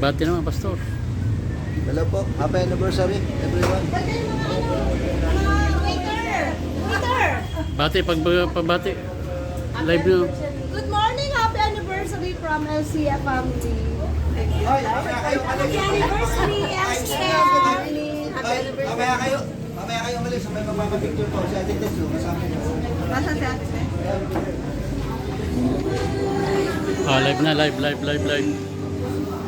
Bati naman, Pastor. Hello po. Happy anniversary, everyone. Bati, pagbati. Live nyo. Good morning, happy anniversary from LCF family. Happy anniversary, LCF family. Happy anniversary. Mamaya kayo umalis. May magpapapicture po. Si Ate Tess, kasama niyo. Nasaan si Ate Tess? Live na, live.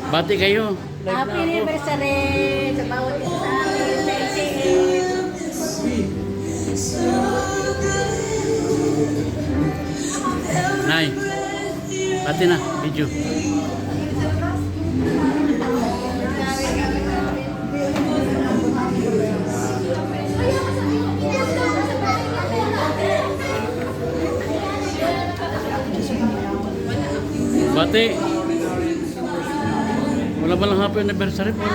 Bati kayo. Live Happy na ako. anniversary sa bawat isa sa amin sa LCF. Nay, bati na, video. Bati. Wala ba lang happy anniversary po?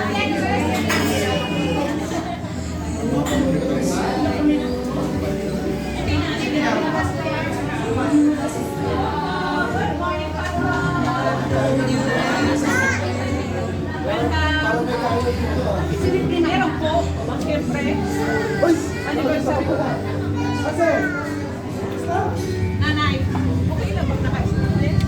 Meron po, siyempre. Anniversary ko. Nanay, okay lang bang naka-student?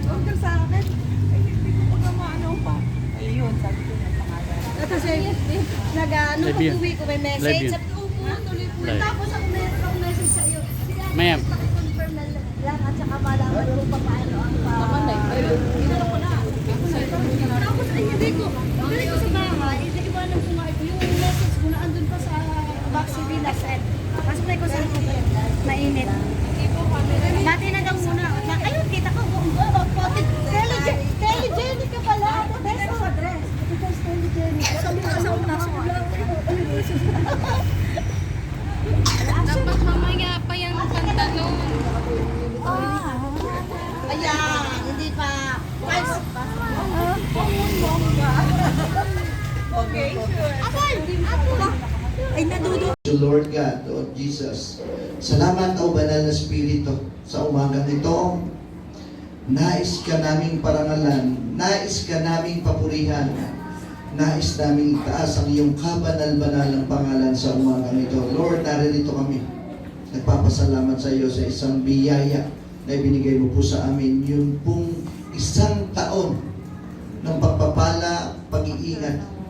Huwag sa akin. Ay, hindi ko pa maano pa. Ayun, sabi ko yung pangalan. Kasi nung Live yun. pag-uwi ko may Live message. yun. Sabi ko, tuloy po. Live. Tapos ako meron akong message sa iyo. Ma'am. Confirm na lang at saka malaman ko pa paano ang ginanong ko na. Tapos ay hindi ko. Pagdating ko sa bahay, hindi ko alam kung ano. Yung message ko na andun pa sa box CD na set. Pasok na ko sa mainit. Bati na daw muna. Ayun, kita ko. Telegenic ka pala. Best of address. Because telegenic. Sabi ko sa una. Dapat mamaya pa yung kanta nun. Ayan, hindi pa. Okay, sure. Ay, nadudo. To Lord God, Lord Jesus, salamat o banal na Espiritu sa umagang ito. Nais ka naming parangalan, nais ka naming papurihan, nais naming itaas ang iyong kabanal-banalang pangalan sa umagang ito. Lord, naririto kami. Nagpapasalamat sa iyo sa isang biyaya na ibinigay mo po sa amin. Yun pong isang taon ng pagpapala, pag-iingat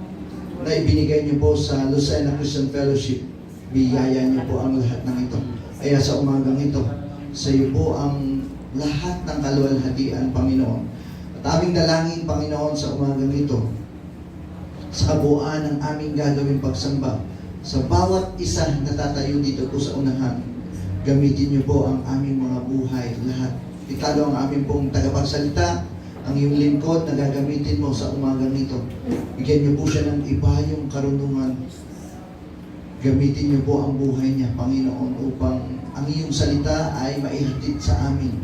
na ibinigay niyo po sa Lucena Christian Fellowship. Biyaya niyo po ang lahat ng ito. Kaya sa umagang ito, sa iyo po ang lahat ng kaluwalhatian, Panginoon. At aming dalangin, Panginoon, sa umagang ito, sa kabuuan ng aming gagawing pagsamba, sa bawat isa na tatayo dito po sa unahan, gamitin niyo po ang aming mga buhay, lahat. Ikalo ang aming pong tagapagsalita, ang iyong lingkod na gagamitin mo sa umagang ito. Bigyan niyo po siya ng iba yung karunungan. Gamitin niyo po ang buhay niya, Panginoon, upang ang iyong salita ay maihatid sa amin.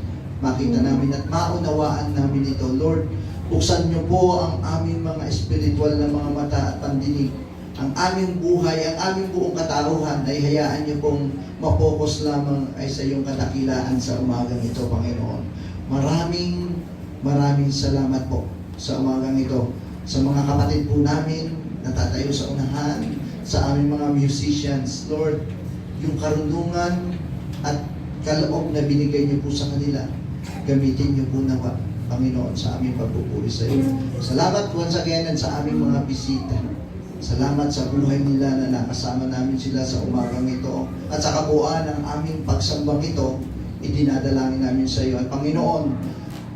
Makita namin at maunawaan namin ito. Lord, buksan niyo po ang aming mga espiritual na mga mata at pandinig. Ang aming buhay, ang aming buong kataruhan ay hayaan niyo pong mapokus lamang ay sa iyong kadakilaan sa umagang ito, Panginoon. Maraming salamat po sa umagang ito. Sa mga kapatid po namin na tatayo sa unahan, sa aming mga musicians, Lord, yung karunungan at kaloob na binigay niyo po sa kanila, gamitin niyo po nawa, Panginoon, sa aming pagpupuri sa iyo. Salamat once again and sa aming mga bisita. Salamat sa buhay nila na nakasama namin sila sa umagang ito. At sa kabuuan ng aming pagsambang ito, idinadalangin namin sa iyo. At Panginoon,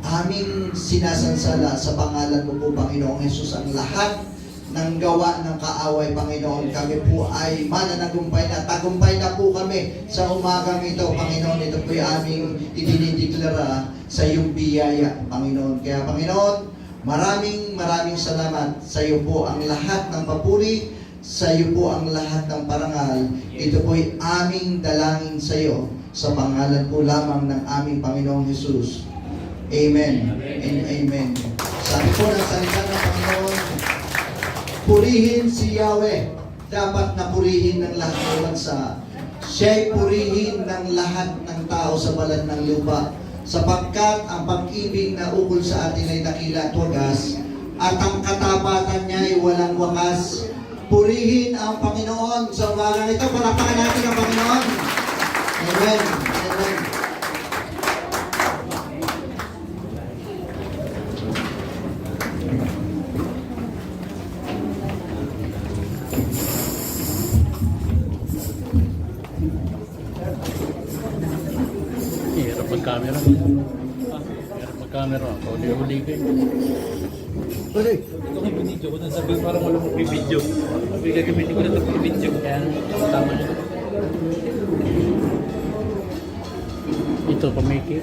aming sinasansala sa pangalan mo po, Panginoong Jesus, ang lahat ng gawa ng kaaway, Panginoon. Kami po ay mananagumpay na. Tagumpay na po kami sa umagang ito, Panginoon. Ito po ay aming idinideklara sa iyong biyaya, Panginoon. Kaya, Panginoon, maraming salamat. Sa iyo po ang lahat ng papuri, sa iyo po ang lahat ng parangal. Ito po ay aming dalangin sa iyo sa pangalan po lamang ng aming Panginoong Jesus. Amen and amen. Sabi po ng salita ng Panginoon, purihin si Yahweh dapat na purihin ng lahat ng bansa. Siya'y purihin ng lahat ng tao sa balat ng lupa, sapagkat ang pag-ibig na ukol sa atin ay dakila at wagas, at ang katapatan niya ay walang wakas. Purihin ang Panginoon sa umagang ito. Palakpakan natin ang Panginoon. Amen. Amen. Hirap mag-camera. Hirap mag-camera. Uli-uli kayo. Ito kay binidyo ko na sabi parang wala mong bibidyo. Sabi gagamitin ko na ito bibidyo. Kaya tama niya. Ito, pamikit.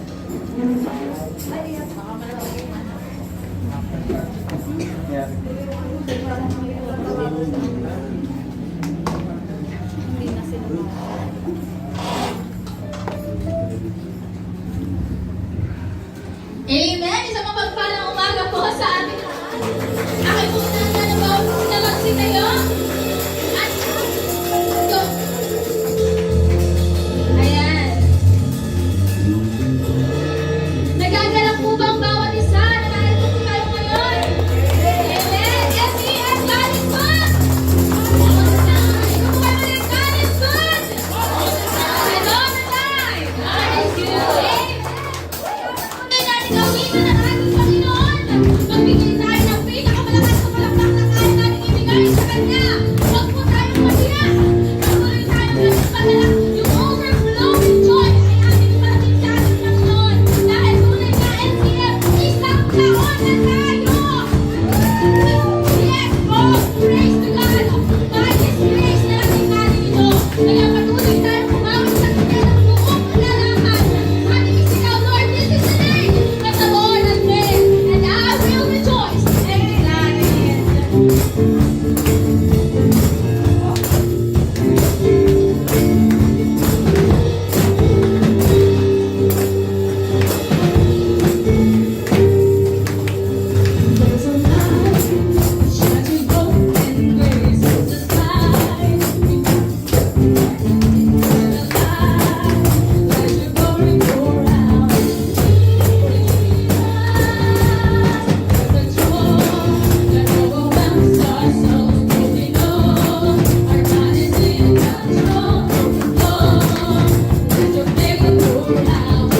Hindi na sila. Amen! Isang mapagpalang umaga po sa ating lahat. Aking po na magsitayo. At go! Ayan. Nagagalak po ba ang bawat isa na narito po tayo ngayon? Amen! SES, God is good! All the time! Ikaw po kayo ulit, God is good! All the time! And all the time! God is good! Amen! Tunay natin gawin na ng ating Panginoon. Magbigay tayo ng pinakamalakas na palakpak na kaya natin ibigay sa Kanya. Huwag po tayong matiyak. Patuloy tayong nagpadala. Yung overflowing joy ay ating iparating sa ating Panginoon. Dahil tunay na NCF, isang taon na tayo. Yes, oh, praise to God. By His grace na ating natin ito. Kaya patuloy tayong kumawin sa Kanya ng buong kalalaman. Ating isigaw, Lord, this is the day that the Lord has made, and I will rejoice and be glad in it. There's a light shining golden rays in the sky. Let your glory pour out. There's a joy that overwhelms our souls. We know our God is in control. Oh, let your favor pour out.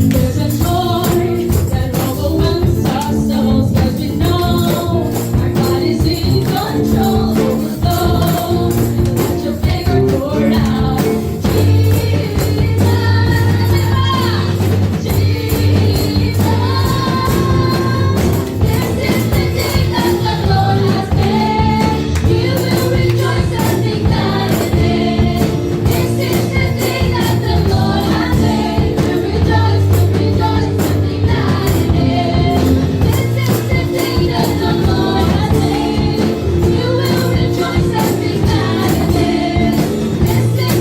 There's a joy that overwhelms our souls, 'cause we know our God is in control. Overflow, let your favor pour out. Jesus, this is the day that the Lord has made. We will rejoice and be glad in it. This is the day that the Lord has made. We'll rejoice and be glad in it. This is the day that the Lord has made. We will rejoice and be glad in it. This is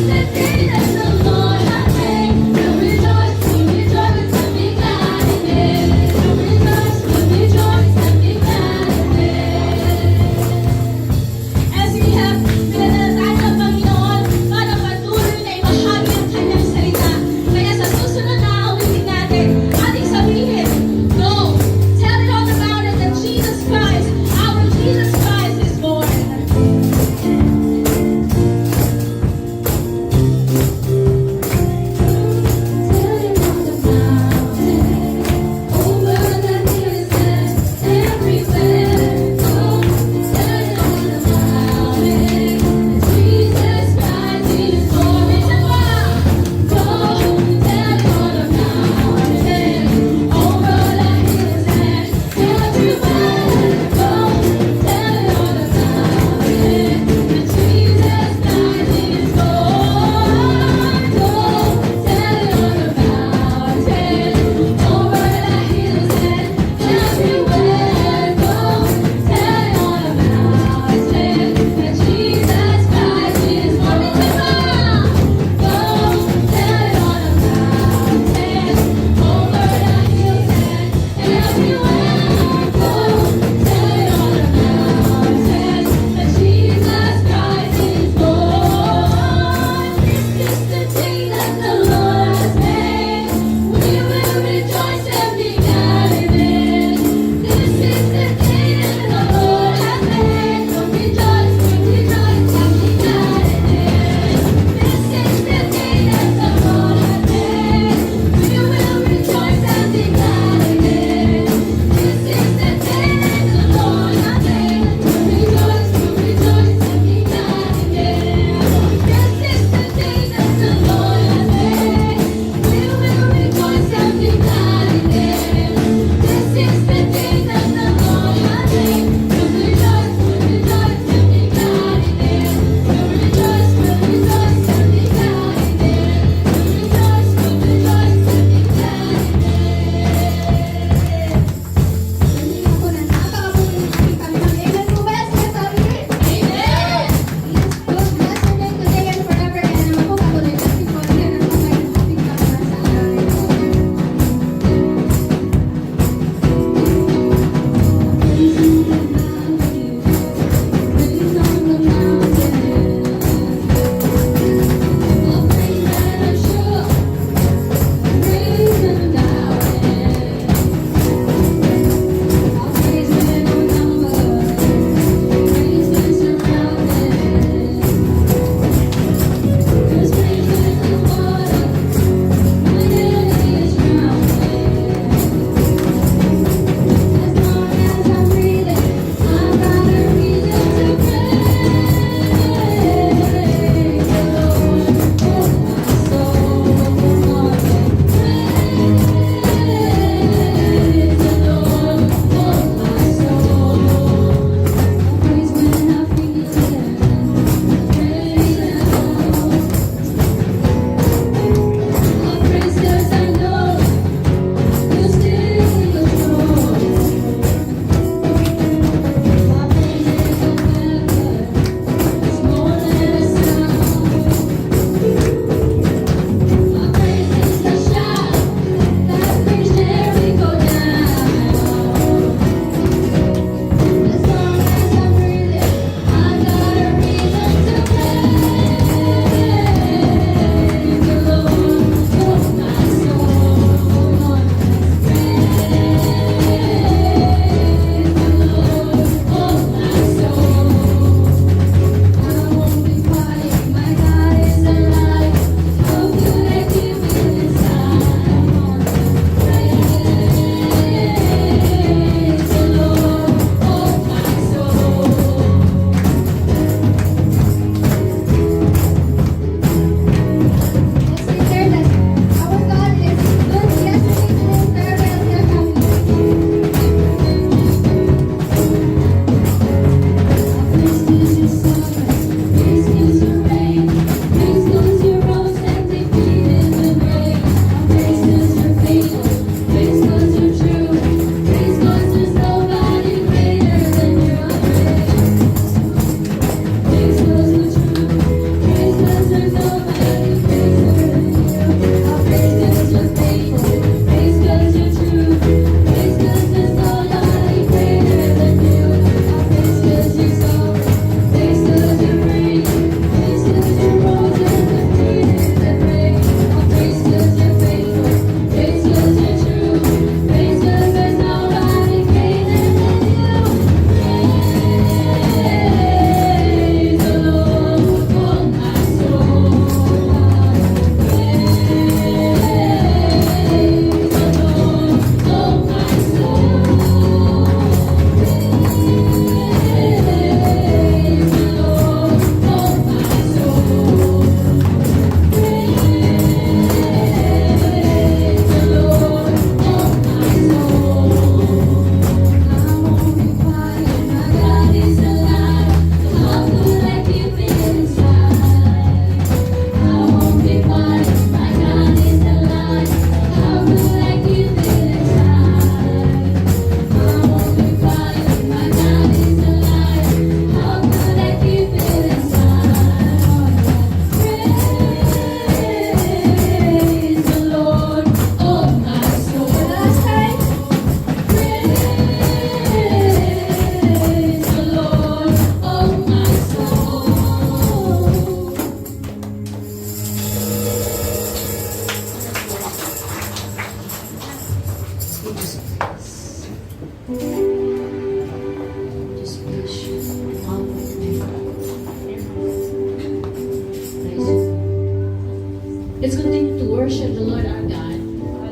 Let's continue to worship the Lord our God.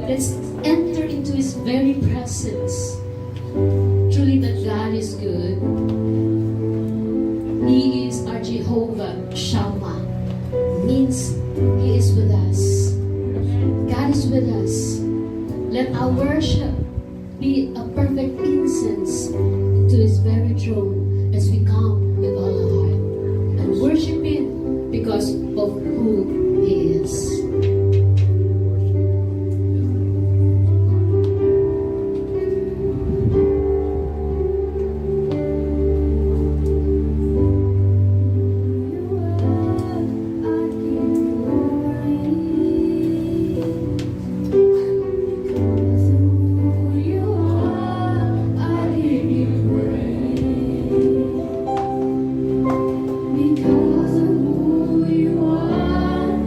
Let's enter into His very presence. Truly that God is good. He is our Jehovah Shammah. Means He is with us. God is with us. Let our worship be a perfect incense to His very throne as we come with all our heart and worship Him because of who He is. Because of who you are,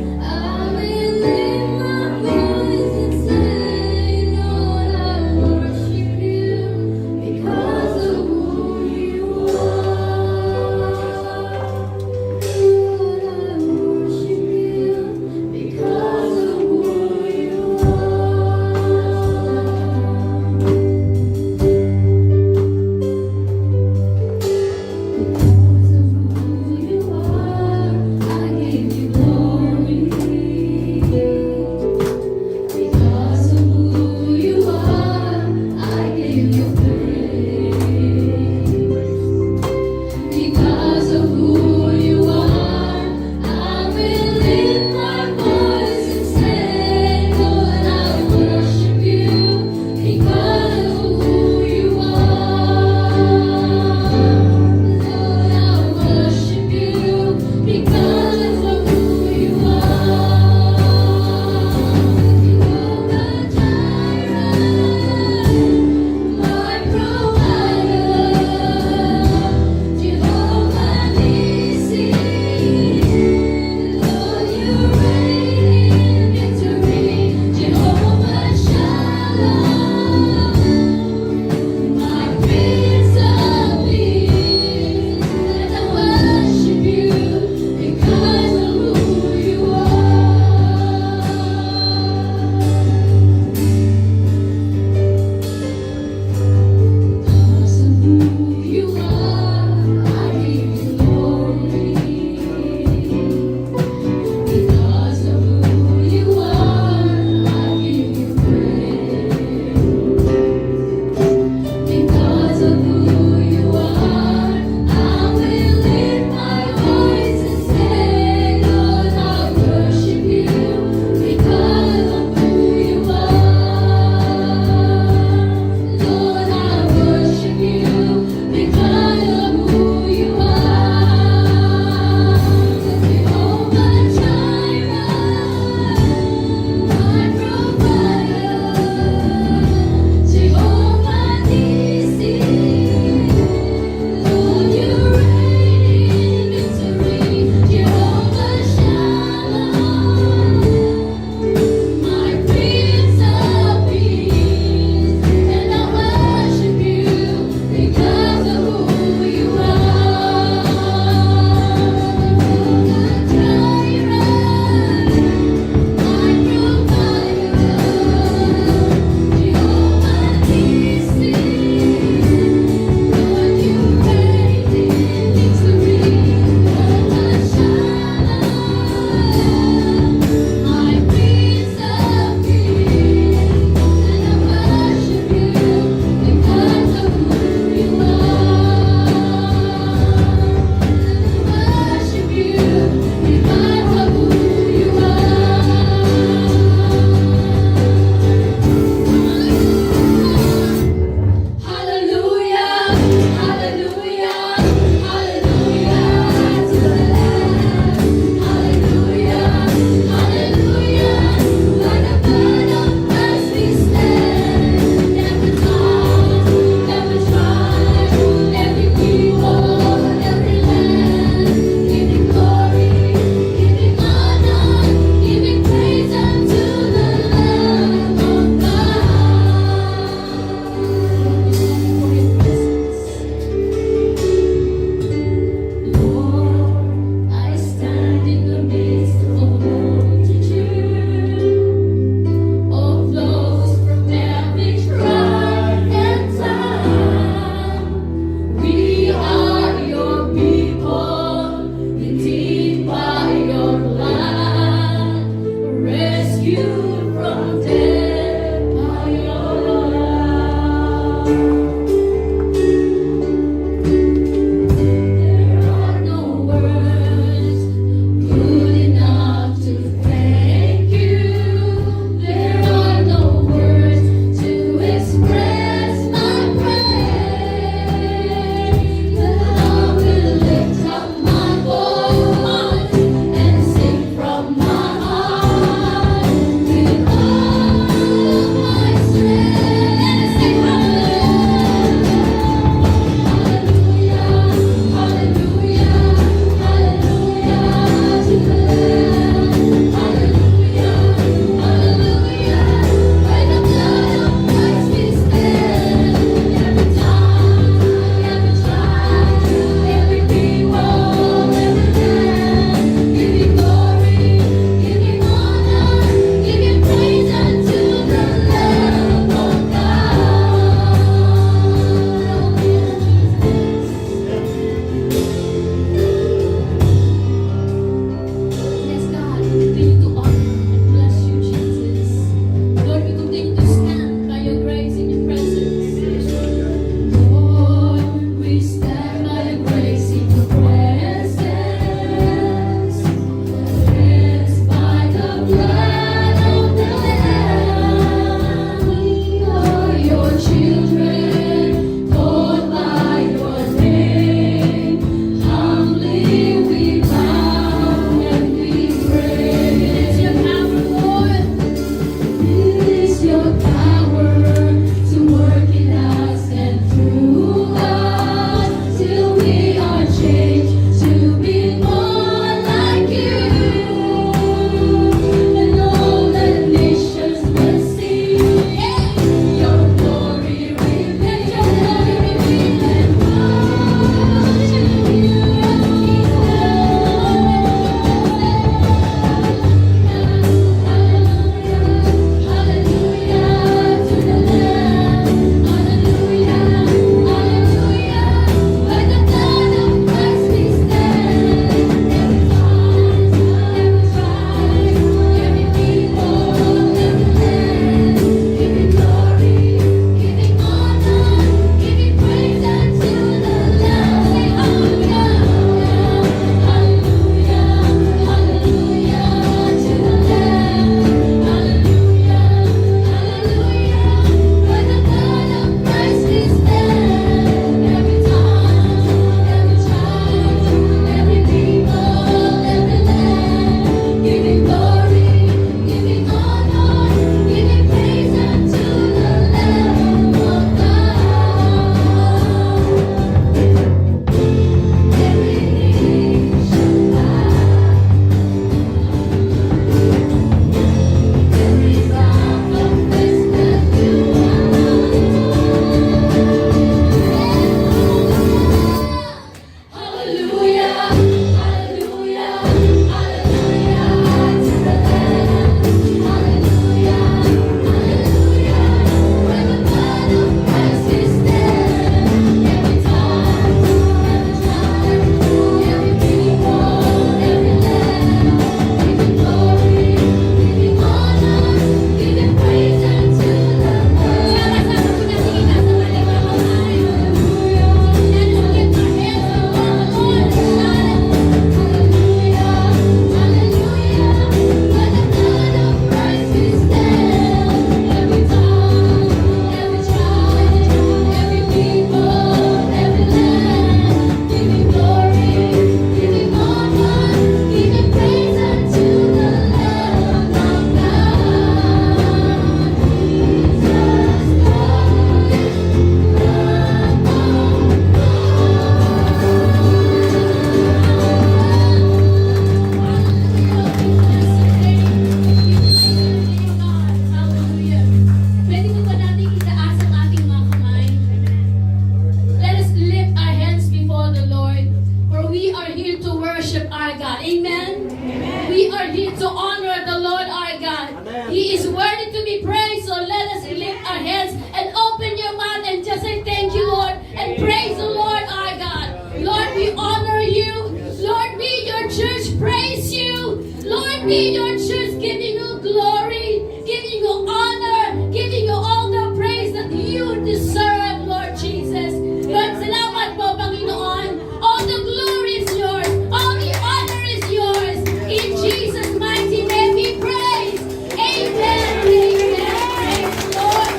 in your church giving you glory, giving you honor, giving you all the praise that you deserve, Lord Jesus. Lord, salamat po, Panginoon. All the glory is yours. All the honor is yours. In Jesus' mighty name we praise. Amen. Amen. Praise the Lord.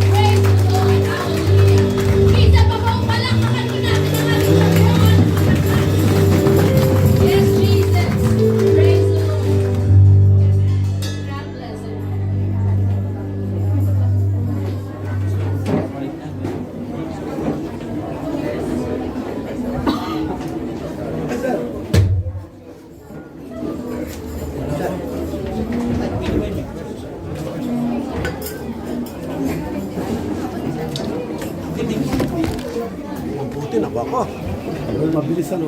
Praise the Lord. Hallelujah. Isa pa po, palakpakan po natin ang ating Panginoon. Yes, Jesus. Praise the Lord. God bless you. Buti na ba ako? Mabilis ano?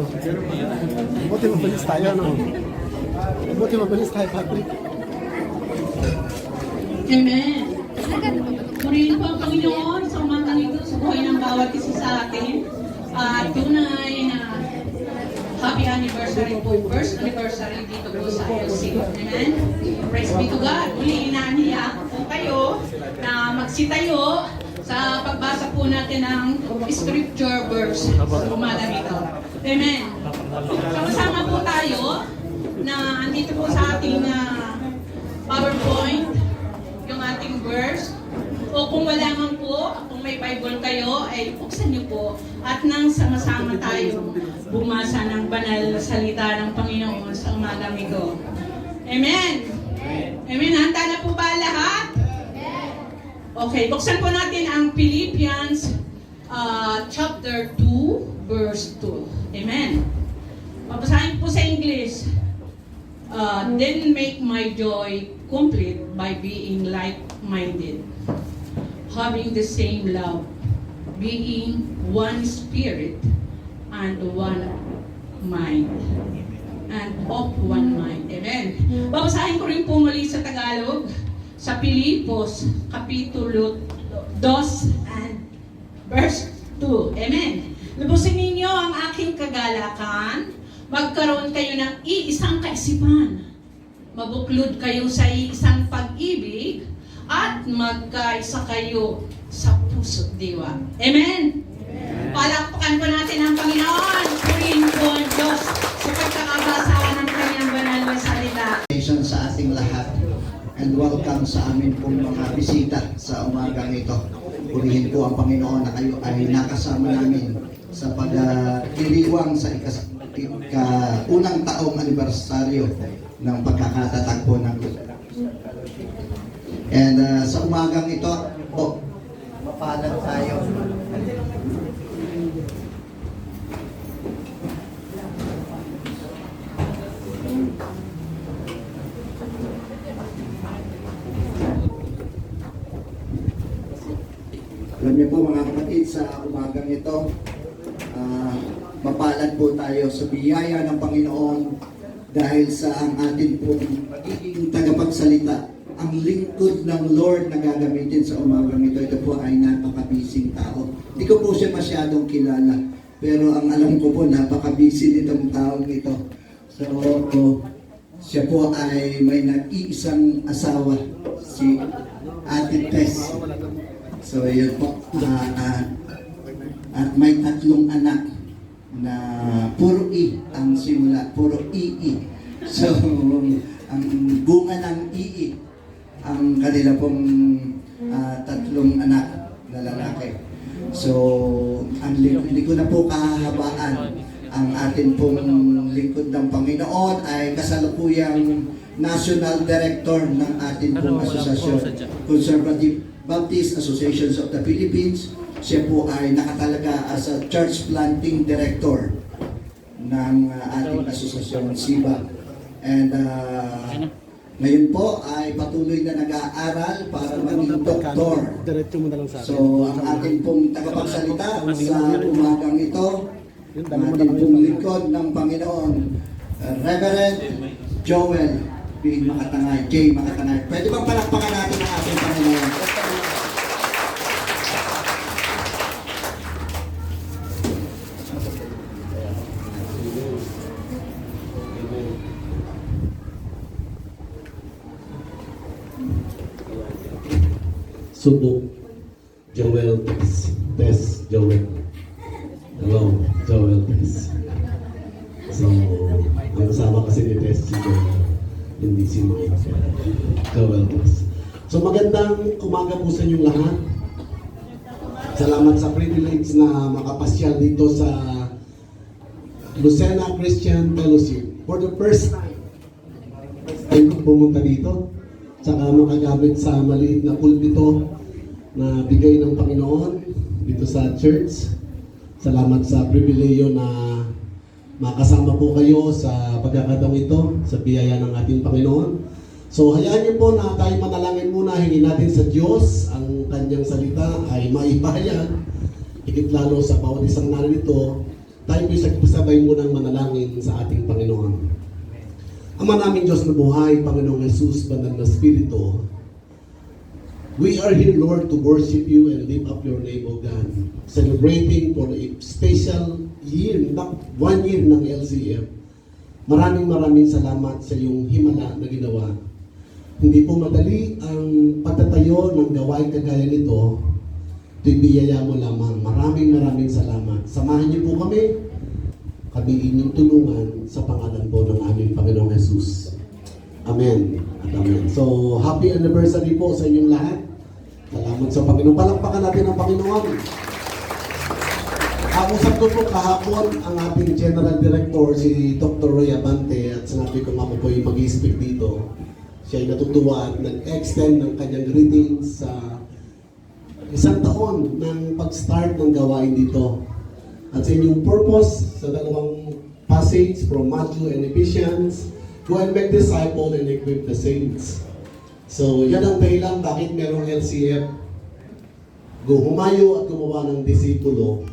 Buti mabilis tayo ano? Buti mabilis tayo, Patrick. Amen. Purihin po ang Panginoon sa umatang ito sa buhay ng bawat isa sa atin. Tunay na happy anniversary po. First anniversary dito po sa LC. Amen. Praise be to God. Muli inaaniya po kayo na magsitayo sa pagbasa po natin ng scripture verse sa umagang ito. Amen. Sama-sama po tayo na andito po sa ating PowerPoint yung ating verse. O kung wala man po, kung may Bible kayo, ay buksan niyo po. At nang sama-sama tayo bumasa ng banal na salita ng Panginoon sa umagang ito. Amen. Amen. Handa na po ba lahat? Okay, buksan po natin ang Philippians chapter 2, verse 2. Amen. Babasahin po sa English. Then make my joy complete by being like-minded, having the same love, being one spirit and one mind, and of one mind. Amen. Babasahin ko rin po muli sa Tagalog, sa Pilipos, Kapitulo 2 and verse 2. Amen. Lubusin ninyo ang aking kagalakan, magkaroon kayo ng iisang kaisipan, mabuklod kayo sa iisang pag-ibig, at magkaisa kayo sa puso't diwa. Amen? Palakpakan po natin ang Panginoon. Purihin po ang Diyos sa pagkakabasa ng kanyang banal na salita. Sa ating lahat and welcome sa amin pong mga bisita sa umagang ito. Purihin po ang Panginoon na kayo ay nakasama namin sa pagdiriwang sa unang taong anibersaryo ng pagkakatatagpo ng and sa umagang ito, mapalad tayo. Alam niyo po mga kapatid, sa umagang ito, mapalad po tayo sa biyaya ng Panginoon dahil sa ang atin pong magiging tagapagsalita, ang lingkod ng Lord na gagamitin sa umagang ito. Ito po ay napakabising tao. Hindi ko po siya masyadong kilala, pero ang alam ko po, napakabisi nitong taong ito. So, siya po ay may nag-iisang asawa, si Ate Tess. So, yun po. At may 3 anak na puro I ang simula, puro II. So, ang bunga ng II, ang kanila pong 3 anak na lalaki. So, hindi ko na po kahahabaan. Ang atin pong lingkod ng Panginoon ay kasalukuyang National Director ng atin pong asosasyon, Conservative Baptist Associations of the Philippines. Siya po ay nakatalaga as a Church Planting Director ng ating asosasyon, SIBA. And ngayon po ay patuloy na nag-aaral para maging doktor. So, ang ating pong tagapagsalita sa umagang ito, ang ating pong lingkod ng Panginoon, Reverend Joel B. Makatangay, J. Makatangay. Pwede bang palakpakan natin ang ating Panginoon? Subok, Joel, Tess, Joel. Hello, Joel, Tess. So, ang kasama kasi ni Tess si Joel, hindi si Mike. Joel, Tess. So, magandang umaga po sa inyong lahat. Salamat sa privilege na makapasyal dito sa Lucena Christian Fellowship. For the first time ko pumunta dito. Tsaka makagamit sa maliit na pulpito na bigay ng Panginoon dito sa church. Salamat sa pribileyo na makasama po kayo sa pagkakataong ito, sa biyaya ng ating Panginoon. So hayaan niyo po na tayo manalangin muna, hingin natin sa Diyos ang kanyang salita ay maipahayag. Higit lalo sa bawat isang narito, tayo po'y sabay munang manalangin sa ating Panginoon. Ama namin Diyos na buhay, Panginoong Jesus, banal na Espiritu, we are here, Lord, to worship you and lift up your name, O God. Celebrating for a special year, not 1 year ng LCF. Maraming salamat sa iyong himala na ginawa. Hindi po madali ang pagtatayo ng gawain kagaya nito. Ito'y biyaya mo lamang. Maraming salamat. Samahan niyo po kami inyong tulungan sa pangalan po ng aming Panginoong Jesus. Amen at amen. So, happy anniversary po sa inyong lahat. Salamat sa Panginoon. Palakpakan natin ang Panginoon. Usap ko po kahapon ang ating General Director, si Dr. Roy Abante, at sinabi ko ako po yung mag-speak dito. Siya ay natutuwa at nag-extend ng kanyang greetings sa isang taon ng pag-start ng gawain dito. At sa inyong purpose, sa dalawang passage from Matthew and Ephesians, go and make disciples and equip the saints. So, yan ang dahilan bakit merong LCF. Humayo at gumawa ng disipulo.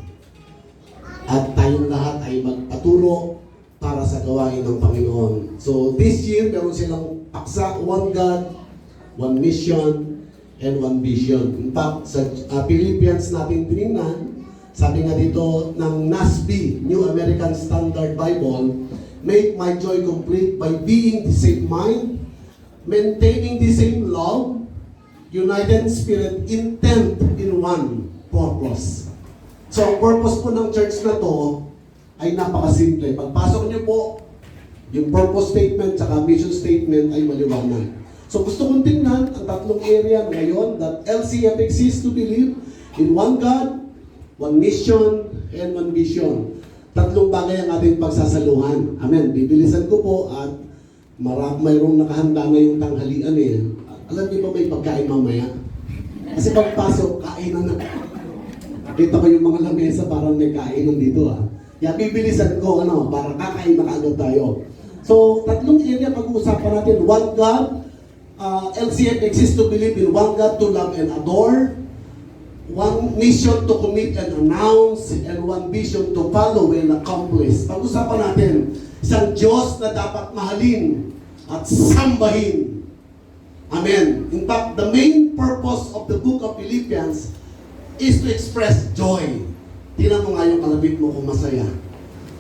At tayong lahat ay magpaturo para sa gawain ng Panginoon. So, this year, meron silang paksa, one God, one mission, and one vision. In fact, sa Philippians natin tinignan, sabi nga dito ng NASB, New American Standard Bible, make my joy complete by being the same mind, maintaining the same love, united spirit, intent in one purpose. So, ang purpose po ng church na to ay napakasimple. Pagpasok niyo po, yung purpose statement at mission statement ay maliwanag. So, gusto kong tingnan ang tatlong area ngayon that LCF exists to believe in one God, one mission, and one vision. Tatlong bagay ang ating pagsasaluhan. Amen. Bibilisan ko po at mayroong nakahanda ngayong tanghalian eh. Alam niyo ba may pagkain mamaya? Kasi pagpasok, kainan na. Kita ko yung mga lamesa parang may kainan dito ah. Kaya bibilisan ko para kakain na kaagad tayo. So, tatlong area pag-uusapan natin. One God, LCF exists to believe in one God, to love and adore. One mission to commit and announce, and one vision to follow and accomplish. Pag-usapan natin, isang Diyos na dapat mahalin at sambahin. Amen. In fact, the main purpose of the book of Philippians is to express joy. Tingnan mo nga yung kalabit mo kung masaya.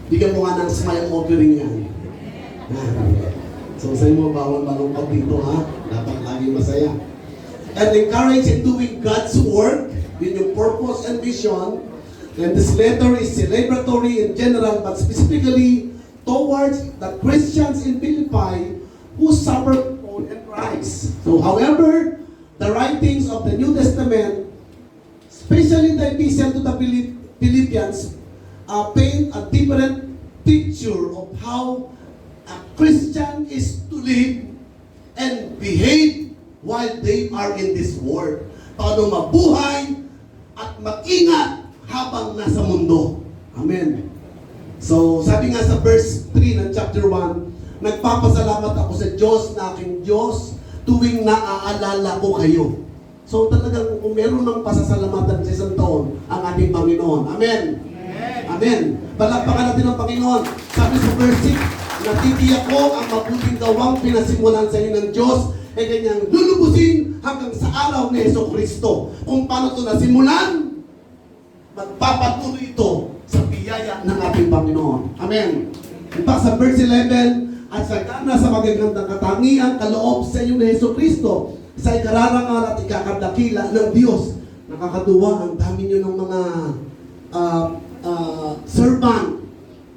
Bigyan mo nga ng smile offering yan. So sa'yo mo, bawal malungkot dito ha. Dapat lagi masaya. And encourage in doing God's work with your purpose and vision. And this letter is celebratory in general, but specifically towards the Christians in Philippi who suffered pain and rise. So, however, the writings of the New Testament, especially the epistle to the Philippians, paint a different picture of how a Christian is to live and behave while they are in this world. Paano mabuhay at mag-ingat habang nasa mundo. Amen. So, sabi nga sa verse 3 ng chapter 1, nagpapasalamat ako sa Diyos na aking Diyos tuwing naaalala ko kayo. So, talagang kung meron ng pasasalamatan sa isang taon, ang ating Panginoon. Amen. Amen. Palakpakan natin ang Panginoon. Sabi sa verse 6, natitiyak ko ang mabuting gawang pinasimulan sa inyo ng Diyos ay kanyang lulubusin hanggang sa araw ni Jesucristo. Kung paano ito nasimulan, magpapatuloy ito sa biyaya ng ating Panginoon. Amen. Diba sa verse 11, at sagana sa magagandang katangian kaloob sa inyo ni Jesucristo sa ikararangal at ikakadakila ng Diyos. Nakakatuwa, ang dami nyo ng mga servant,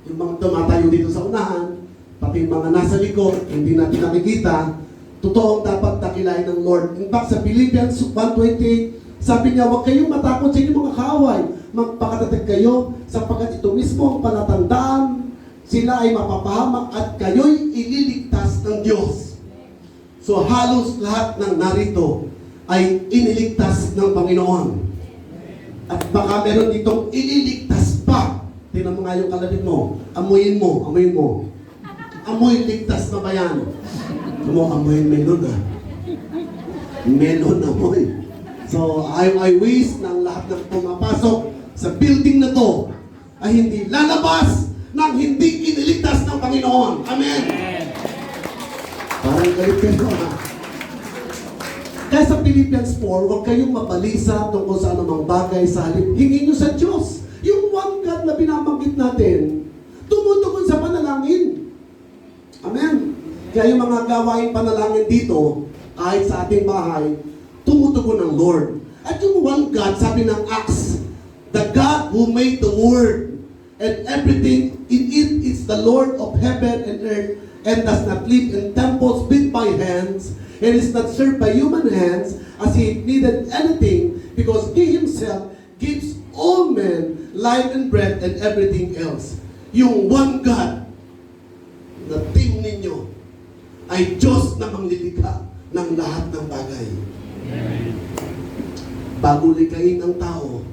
yung mga tumatayo dito sa unahan, pati yung mga nasa likod, hindi natin nakikita, totoong dapat dakilain ng Lord. In fact, sa Philippians 1:28, sabi niya, huwag kayong matakot sa inyong mga kaaway, magpakatatag kayo, sapagkat ito mismo ang palatandaan, sila ay mapapahamak at kayo'y ililigtas ng Diyos. So halos lahat ng narito ay iniligtas ng Panginoon. At baka meron ditong ililigtas pa. Tingnan mo nga yung kalabit mo. Amuyin mo, amuyin mo. Amoy ligtas na ba yan? Mo, amoyin melon ah. Melon amoy. So, I wish ng lahat ng pumapasok sa building na to ay hindi lalabas ng hindi iniligtas ng Panginoon. Amen. Parang galit kayo ha. Kaya sa Philippians 4, huwag kayong mabalisa tungkol sa anumang bagay sa halip. Hingin nyo sa Diyos. Yung one God na binabanggit natin, tumutugon sa panalangin. Amen. Kaya yung mga gawain panalangin dito, kahit sa ating bahay, tumutugon ng Lord. At yung one God, sabi ng Acts, the God who made the world and everything in it is the Lord of heaven and earth, and does not live in temples built by hands, and is not served by human hands, as he needed anything, because he himself gives all men life and breath and everything else. Yung one God na team ninyo ay Diyos na manglilikha ng lahat ng bagay. Bago likain ang tao,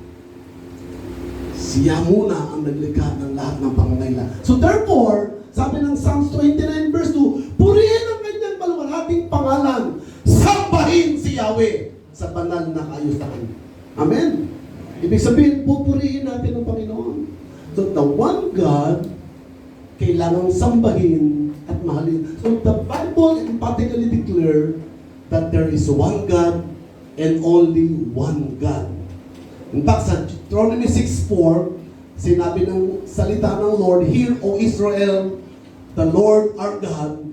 siya muna ang naglikha ng lahat ng pangangailangan. So therefore, sabi ng Psalms 29 verse 2, purihin ang kanyang maluwalhating pangalan, sambahin si Yahweh sa banal na kaayusan. Amen. Ibig sabihin, pupurihin natin ang Panginoon. So the one God, kailangang sambahin at mahalin. So the Bible emphatically declare that there is one God and only one God. In fact, sa Deuteronomy 6:4, sinabi ng salita ng Lord, "Hear, O Israel, the Lord our God,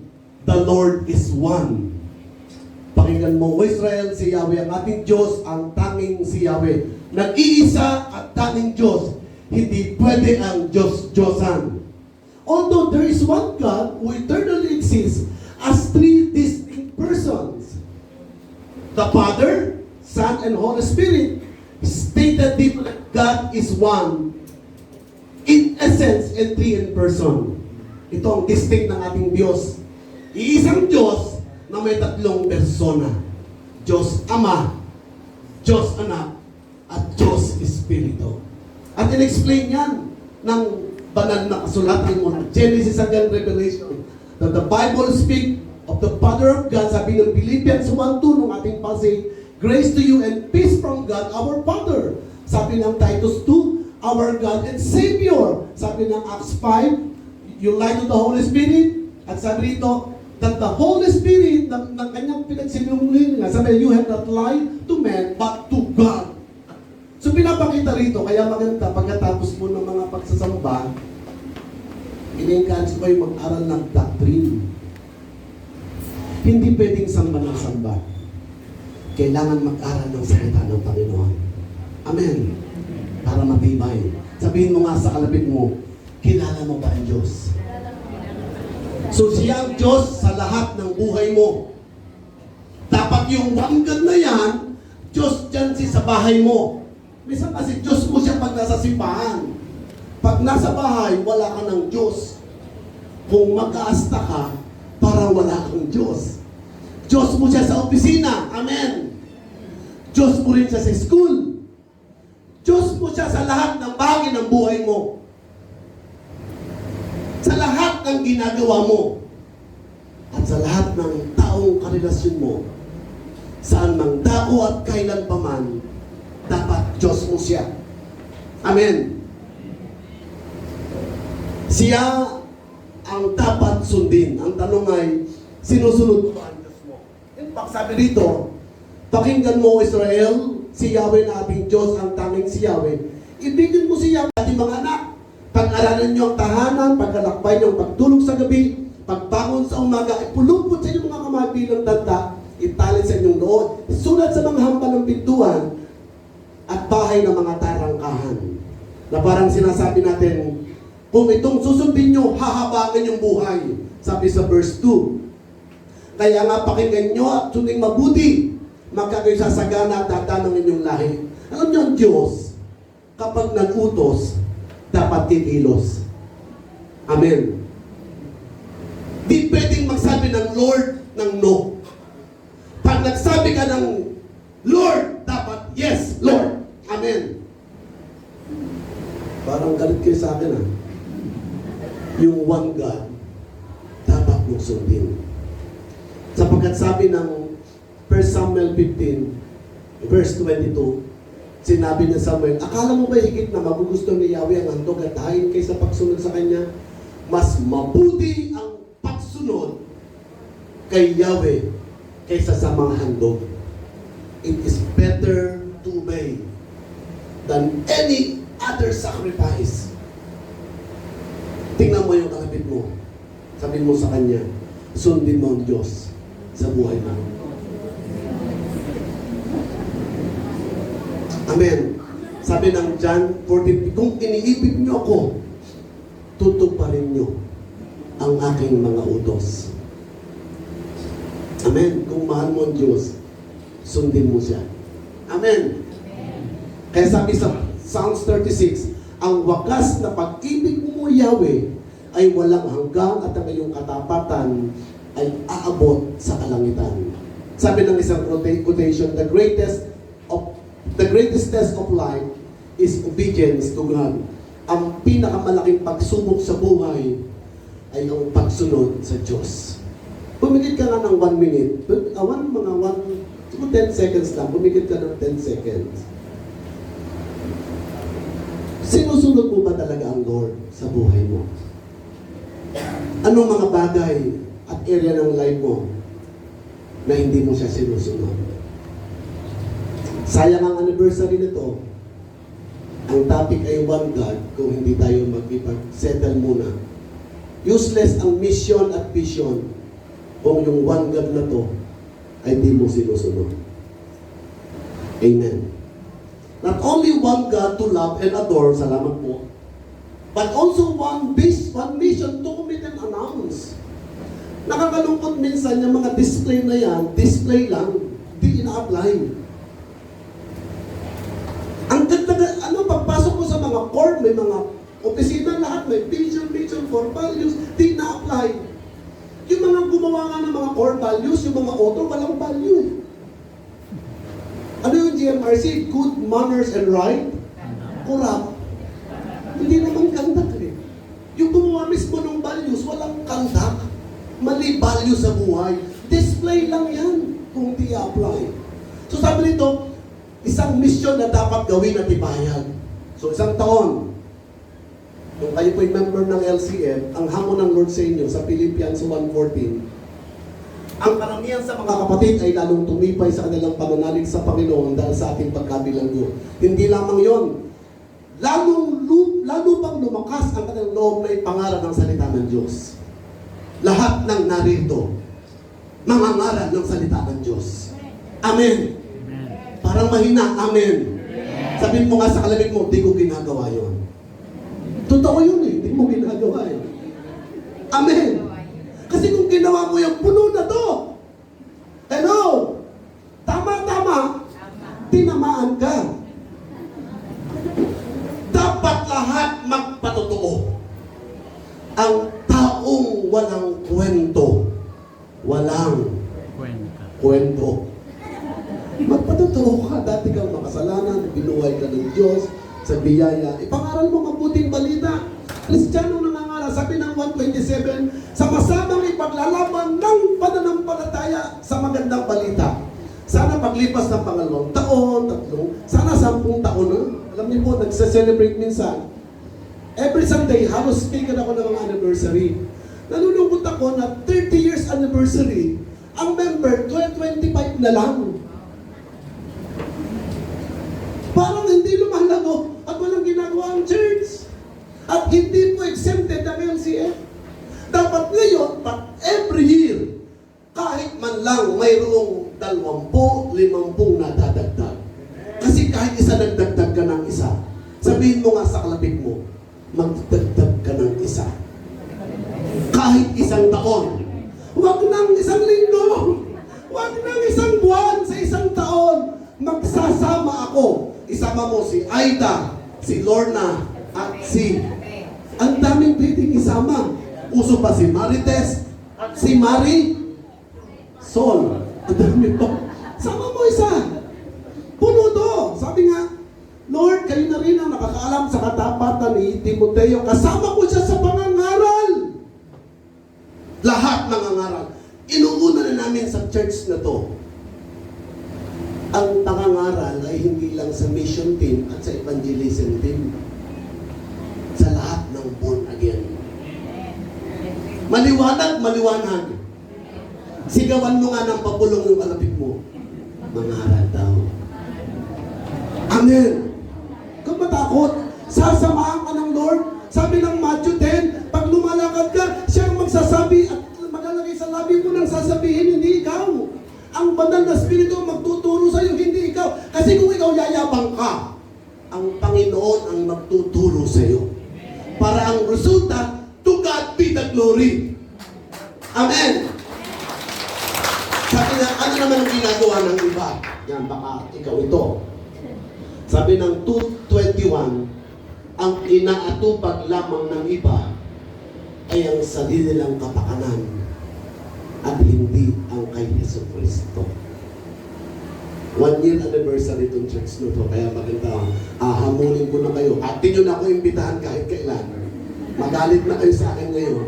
the Lord is one." Pakinggan mo, O Israel, si Yahweh ang ating Diyos, ang tanging si Yahweh. Nag-iisa at tanging Diyos. Hindi pwede ang Diyos-Diyosan. Although there is one God who eternally exists as three distinct persons. The Father, Son, and Holy Spirit, stated that God is one in essence and three in person. Ito ang distinct ng ating Diyos. Iisang Diyos na may tatlong persona. Diyos Ama, Diyos Anak, at Diyos Espiritu. At in-explain yan ng banal na kasulatan mo, Genesis hanggang Revelation, that the Bible speak of the Father of God, sabi ng Philippians 1:2 ng ating passage, grace to you and peace from God our Father. Sabi ng Titus 2, our God and Savior. Sabi ng Acts 5, you lie to the Holy Spirit. At sabi rito, that the Holy Spirit, ng kanyang pinagsinungaling nga, sabi, you have not lied to men, but to God. So pinapakita rito, kaya maganda, pagkatapos mo ng mga pagsasamba, in-encourage ko yung mag-aral ng doctrine. Hindi pwedeng samba ng samba. Kailangan mag-aral ng salita ng Panginoon. Amen. Para matibay. Sabihin mo nga sa kalapit mo, kilala mo ba ang Diyos? So siya ang Diyos sa lahat ng buhay mo. Dapat yung one God na yan, Diyos dyan sa bahay mo. Minsan kasi Diyos mo siya pag nasa simbahan. Pag nasa bahay, wala ka ng Diyos. Kung mag-aasta ka, parang wala kang Diyos. Diyos mo siya sa opisina. Amen. Diyos mo rin siya sa school. Diyos mo siya sa lahat ng bagay ng buhay mo. Sa lahat ng ginagawa mo. At sa lahat ng taong karelasyon mo. Saan mang dao at kailan pa man, dapat Diyos mo siya. Amen. Siya ang dapat sundin. Ang tanong ay, sinusunod mo ba ang Diyos mo? In fact, sabi dito, pakinggan mo Israel, si Yahweh na ating Diyos, ang tanging si Yahweh. Ibigin mo si Yahweh, ating mga anak. Pag-aralan nyo ang tahanan, pagkalakbay nyo ang pagtulog sa gabi, pagbangon sa umaga, ipulupot sa inyong mga kamay bilang tanda, italin sa inyong loob O sulat sa mga hampa ng pintuan at bahay ng mga tarangkahan. Na parang sinasabi natin, kung itong susundin nyo, hahabangin yung buhay. Sabi sa verse 2. Kaya nga pakinggan nyo at sundin mabuti, magkakayo sasagana at tata ng inyong lahi. Alam nyo ang Diyos, kapag nag-utos, dapat kikilos. Amen. Di pwedeng magsabi ng Lord ng no. Pag nagsabi ka ng Lord, dapat yes, Lord. Amen. Parang galit kayo sa akin Yung one God, dapat mong sundin. Sapagkat sabi ng 1 Samuel 15, verse 22, sinabi ni Samuel, akala mo ba higit na magugusto ni Yahweh ang handog at hain kaysa pagsunod sa Kanya? Mas mabuti ang pagsunod kay Yahweh kaysa sa mga handog. It is better to obey than any other sacrifice. Tingnan mo yung kalapit mo. Sabihin mo sa kanya, sundin mo ang Diyos sa buhay mo. Amen. Sabi ng John 14, kung iniibig niyo ako, tutuparin niyo ang aking mga utos. Amen. Kung mahal mo ang Diyos, sundin mo siya. Amen. Kaya sabi sa Psalms 36, ang wakas na pag-ibig mo, Yahweh, ay walang hanggang at ang iyong katapatan ay aabot sa kalangitan. Sabi ng isang quotation, the greatest test of life is obedience to God. Ang pinakamalaking pagsubok sa buhay ay ang pagsunod sa Diyos. Pumikit ka nga ng 1 minute. 10 seconds lang. Pumikit ka ng 10 seconds. Sinusunod mo ba talaga ang Lord sa buhay mo? Anong mga bagay at area ng life mo na hindi mo siya sinusunod? Sayang ang anniversary nito. Ang topic ay one God kung hindi tayo mag-settle muna. Useless ang mission at vision kung yung one God na to ay hindi mo sinusunod. Amen. Not only one God to love and adore, salamat po, but also one mission to commit and announce. Nakakalungkot minsan yung mga display na yan, display lang, di ina-apply. Ang ganda pagpasok mo sa mga court, may mga opisina lahat, may vision for values, di na-apply. Yung mga gumawa nga ng mga core values, yung mga author, walang value. Ano yung GMRC? Good manners and right? Corrupt. Hindi naman kandak Yung gumawa mismo ng values, walang kandak. Mali value sa buhay. Display lang yan kung di apply. So sabi nito, isang mission na dapat gawin at ibayag. So isang taon, kung kayo po'y member ng LCM, ang hamon ng Lord sa inyo sa Philippians 1:14, ang karamihan sa mga kapatid ay lalong tumipay sa kanilang pananalig sa Panginoon dahil sa ating pagkabilanggo. Hindi lamang yon, lalo pang lumakas ang kanilang loob na ipangaral ng salita ng Diyos. Lahat ng narito, mangangaral ng salita ng Diyos. Amen. Parang mahina, amen. Sabihin mo nga sa kalabit mo, di ko ginagawa yon. Totoo yun di mo ginagawa Amen. Kasi kung ginawa mo yung puno na to, hello, tama, tinamaan ka. Dapat lahat magpatotoo. Ang taong walang kwento, walang kwento. Magpatotoo ka, dati kang makasalanan, binuhay ka ng Diyos, sa biyaya. Ipangaral mo mabuting balita. Kristiyano nangangaral, sabi ng 1:27, sa masamang ipaglalaban ng pananampalataya sa magandang balita. Sana paglipas ng pangalawang taon, sana 10 taon na. Alam niyo po, nagse-celebrate minsan. Every Sunday, halos speaker ako ng mga anniversary. Nalulungkot ako na 30 years anniversary, ang member, 25 na lang. Parang hindi lumalago at walang ginagawa ang church. At hindi po exempted ang LCF. Dapat ngayon, every year, kahit man lang mayroong 20, 50 nadadagdag. Kasi kahit isa nagdagdag ka ng isa, sabihin mo nga sa kalapit mo, magdagdag ka ng isa. Kahit isang taon. Huwag nang isang linggo. Huwag nang isang buwan sa isang taon. Magsasama ako. Isama mo si Aida, si Lorna, at ang daming pwedeng isama. Uso pa si Marites at si Mari Sol. Ang dami pa. Sama mo isa. Puno to. Sabi nga, Lord, kayo na rin ang nakakaalam sa katapatan ni Timoteo. Kasama ko siya sa pangangaral. Lahat nangangaral. Inuuna na namin sa church na to. Ang pangangaral ay hindi lang sa mission team at sa evangelism team. Sa lahat ng born again. Maliwanag, maliwanag. Sigawan mo nga ng papulong yung kalapit mo. Mangaral daw. Amen. Kung matakot, sasamahan ka ng Lord. Sabi ng Matthew 10, pag lumalakad ka, siya ang magsasabi at magalagay sa labi mo nang sasabihin, hindi ikaw. Ang banal na Espiritu magtuturo sa iyo, hindi ikaw. Kasi kung ikaw yayabang ka, ang Panginoon ang magtuturo sa iyo. Para ang resulta, to God be the glory. Amen. Sabi na, ano naman ang ginagawa ng iba? Yan, baka ikaw ito. Sabi ng 2:21, ang inaatupag lamang ng iba ay ang sarili nilang kapakanan at hindi ang kay Yesu Cristo. 1 year anniversary itong church na to, kaya maganda, hahamulin ko na kayo. At di nyo na ako imbitahan kahit kailan. Magalit na kayo sa akin ngayon.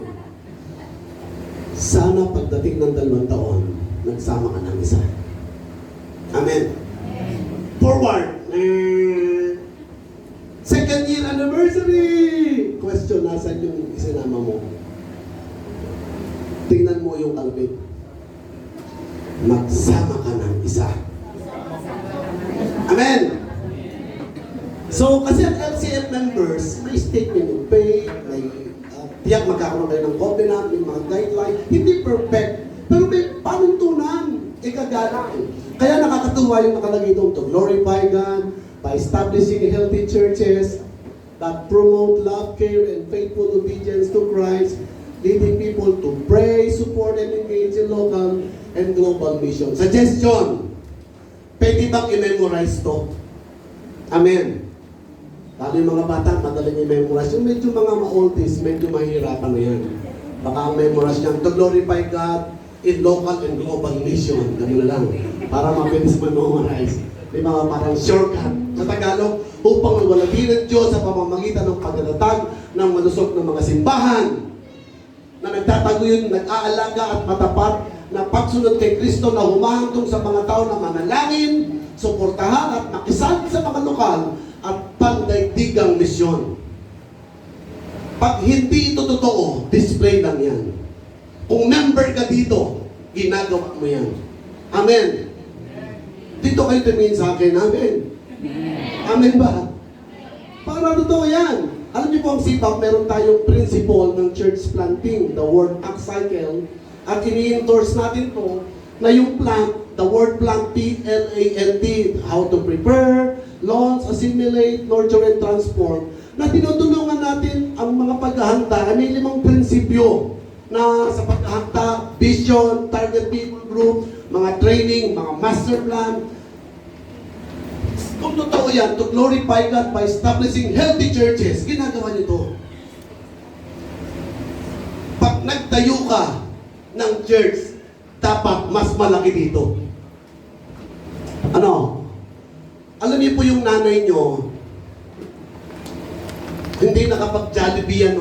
Sana pagdating ng 2 taon, nagsama ka ng isa. Amen. Forward. 2nd year anniversary. Question, nasan yung isinama mo? Tingnan mo yung kalpit. Magsama ka ng isa. Amen. So, kasi ang LCF members, may statement of faith, may tiyak magkakaroon kayo ng covenant, may mga guidelines, hindi perfect, pero may panuntunan, ikagalang. Kaya nakakatuwa yung nakalagay doon to glorify God by establishing healthy churches that promote love, care, and faithful obedience to Christ, leading people to pray, support, and engage in local and global mission. Suggestion, pwede bang i-memorize to? Amen. Lalo yung mga bata, madaling i-memorize. Yung medyo mga ma-oldies, medyo mahirapan na yan. Baka ang memorize niyan, to glorify God in local and global mission. Ganun na lang. Para mabilis memorize. May mga parang shortcut. Sa Tagalog, upang magwalati ng Diyos sa pamamagitan ng paglalatag ng malusog ng mga simbahan na nagtataguyod, nag-aalaga at matapat na pagsunod kay Kristo na humahantong sa mga tao na manalangin, suportahan at makisal sa mga lokal at pandaigdigang misyon. Pag hindi ito totoo, display lang yan. Kung member ka dito, ginagawa mo yan. Amen. Dito kayo tumingin sa akin. Amen. Amen ba? Para totoo yan. Alam niyo po ang SIPAP, meron tayong principle ng church planting, the word act cycle, at ini-endorse natin po na yung plant, the word plant, P-L-A-N-T, how to prepare, launch, assimilate, nurture, and transform, na tinutulungan natin ang mga paghahanda. May 5 prinsipyo na sa paghahanda, vision, target people group, mga training, mga master plan. Kung totoo yan, to glorify God by establishing healthy churches, ginagawa niyo to. Pag nagtayo ka ng church, dapat mas malaki dito. Ano? Alam niyo po yung nanay niyo, hindi nakapag-Jollibee yan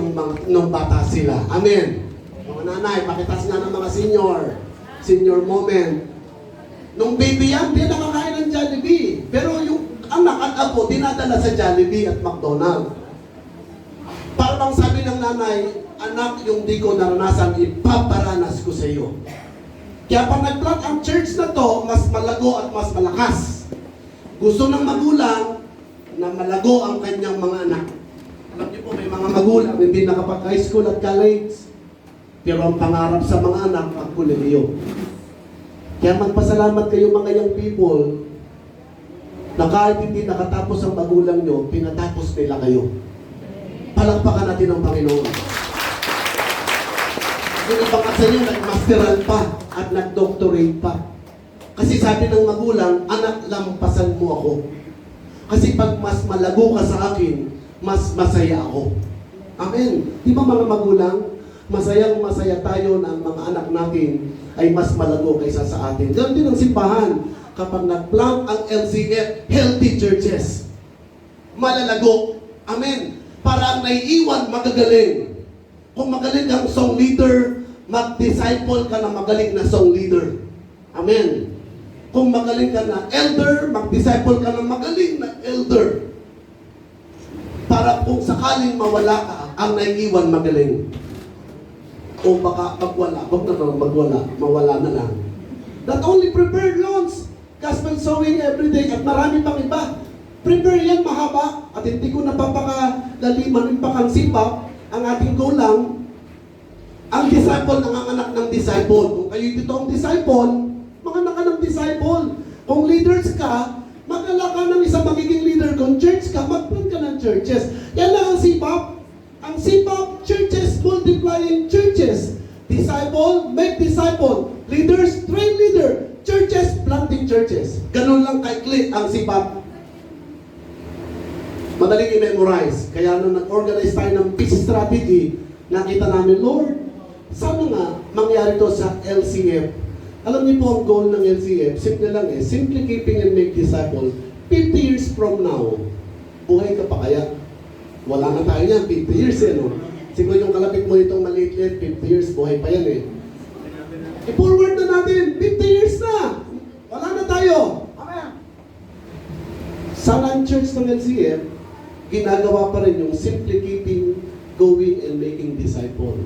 nung bata sila. Amen. Mga nanay, pakitas nga ng mga senior moment. Nung baby yan, hindi nakakain ng Jollibee. Pero yung anak at apo, dinadala sa Jollibee at McDonald's. Para bang sabi ng nanay, anak, yung di ko naranasan, ipaparanas ko sa iyo. Kaya pag nag-plant ang church na to, mas malago at mas malakas. Gusto ng magulang na malago ang kanyang mga anak. Alam niyo po, may mga magulang hindi nakapag-high school at college. Pero ang pangarap sa mga anak, magkolehiyo. Kaya magpasalamat kayo mga young people na kahit hindi nakatapos ang magulang nyo, pinatapos nila kayo. Palakpakan natin ang Panginoon. Yung ibang asa nyo, nag-masteral pa at nag-doctorate pa. Kasi sabi ng magulang, anak, lampasan mo ako. Kasi pag mas malago ka sa akin, mas masaya ako. Amen. Di ba mga magulang? Masayang masaya tayo na ang mga anak natin ay mas malago kaysa sa atin. Ganun din ang simbahan. Kapag nag-plant ang LCF, healthy churches, malalago. Amen. Para ang naiiwan, magagaling. Kung magaling kang song leader, mag-disciple ka na magaling na song leader. Amen. Kung magaling ka na elder, mag-disciple ka na magaling na elder. Para kung sakaling mawala ka, ang naiiwan magaling. O baka magwala, wag na lang magwala, mawala na lang. Not only prepared loans, gospel sowing every day, at marami pang iba. Prepare yan, mahaba, at hindi ko napapakadaliman yung pakansipap. Ang ating goal lang, ang disciple nanganganak ng disciple. Kung kayo totoong disciple, manganak ka ng disciple. Kung leaders ka, magala ka ng isang magiging leader. Kung church ka, mag-plant ka ng churches. Yan lang ang sipap. Ang sipap, churches multiplying churches. Disciple, make disciple. Leaders, train leader. Churches, planting churches. Ganun lang kay-click ang sipap. Madaling i-memorize. Kaya nung nag-organize tayo ng peace strategy, nakita namin, Lord, sana nga mangyari to sa LCF. Alam niyo po ang goal ng LCF, simple lang simply keeping and make disciples. 50 years from now, buhay ka pa kaya? Wala na tayo yan, 50 years no? Siguro yung kalapit mo itong maliit-liit, 50 years, buhay pa yan I-forward na natin, 50 years na! Wala na tayo! Amen! Sana ang church ng LCF, ginagawa pa rin yung simply keeping, going and making disciple.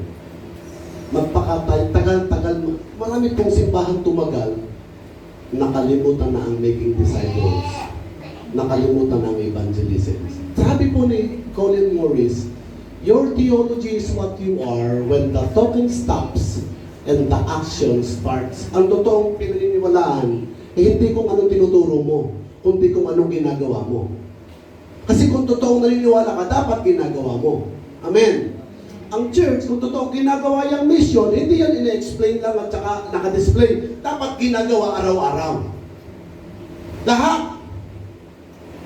Magpakatay, tagal-tagal, marami pong simbahan tumagal, nakalimutan na ang making disciples. Nakalimutan na ang evangelism. Sabi po ni Colin Morris, your theology is what you are when the talking stops and the action starts. Ang totoong pinaniniwalaan, hindi kung anong tinuturo mo, kundi kung anong ginagawa mo. Kasi kung totoong naniniwala ka, dapat ginagawa mo. Amen. Ang church, kung totoong ginagawa yung mission, hindi yan ina-explain lang at saka naka-display. Dapat ginagawa araw-araw.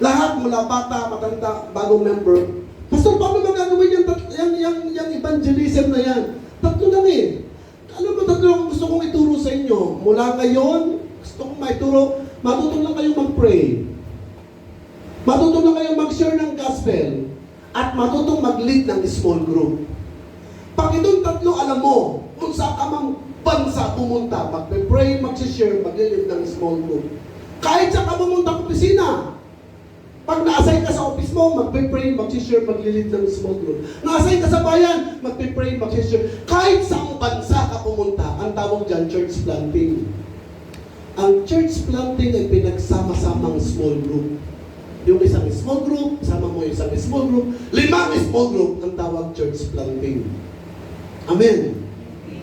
Lahat mula bata, matanda, bagong member. Pastor, paano ba gagawin yung evangelism na yan? Tatlo lang Alam mo, tatlo ang gusto kong ituro sa inyo. Mula ngayon, gusto kong maituro, matutong lang kayong mag-pray. Matutong lang kayong mag-share ng gospel. At matutong mag-lead ng small group. Pag itong tatlo, alam mo, kung saan ka mang bansa pumunta, mag-pray, mag-share, mag-lead ng small group. Kahit saan ka pumunta ng opisina, pag na-assign ka sa office mo, mag-pray, mag-share, mag-lead ng small group. Na-assign ka sa bayan, mag-pray, mag-share. Kahit saan bansa ka pumunta, ang tawag dyan, church planting. Ang church planting ay pinagsama-samang small group. Yung isang small group, sama mo yung isang small group, 5 small group, ang tawag church planting. Amen.